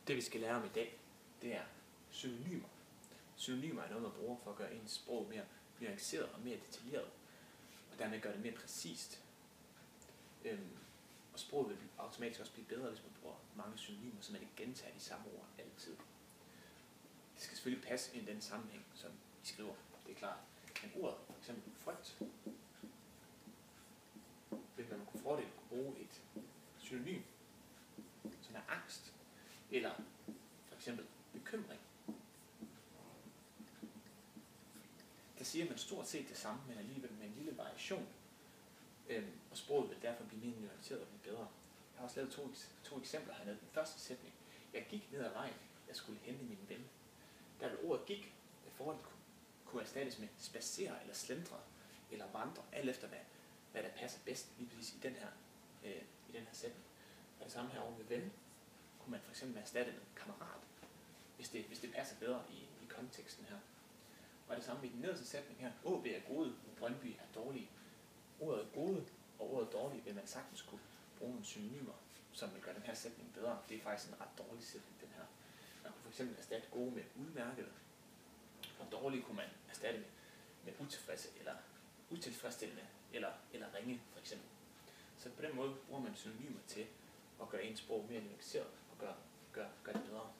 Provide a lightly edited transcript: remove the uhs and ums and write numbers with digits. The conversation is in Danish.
Det vi skal lære om i dag, det er synonymer. Synonymer er noget, man bruger for at gøre ens sprog mere nuanceret og mere detaljeret, og dermed gøre det mere præcist. Og sproget vil automatisk også blive bedre, hvis man bruger mange synonymer, så man ikke gentager de samme ord altid. Det skal selvfølgelig passe ind i den sammenhæng, som I skriver, det er klart. Men ordet, f.eks. frygt, vil man kunne fordele kunne bruge et synonym, som er angst, eller for eksempel bekymring. Der siger man stort set det samme, men alligevel med en lille variation, og sproget vil derfor blive mere nuanceret og blive bedre. Jeg har også lavet to eksempler hernede. Den første sætning: jeg gik ned ad vejen, jeg skulle hente min ven. Der vil ordet gik forhold kunne erstattes med spacere eller slendre eller vandre, alt efter hvad der passer bedst lige præcis i den her sætning. Og det samme herovre med ven kunne man for eksempel erstatte med kammerat, hvis det passer bedre i konteksten her. Og det samme i den nederste sætning her: AB er gode, Brøndby er dårlige. Ordet gode og ordet dårlige vil man sagtens kunne bruge nogle synonymer, som vil gøre den her sætning bedre. Det er faktisk en ret dårlig sætning, den her. Man kunne for eksempel erstatte gode med udmærket, og dårlige kunne man erstatte med utilfredse eller utilfredsstillende eller ringe for eksempel. Så på den måde bruger man synonymer til at gøre ens sprog mere nuanceret og gøre det bedre.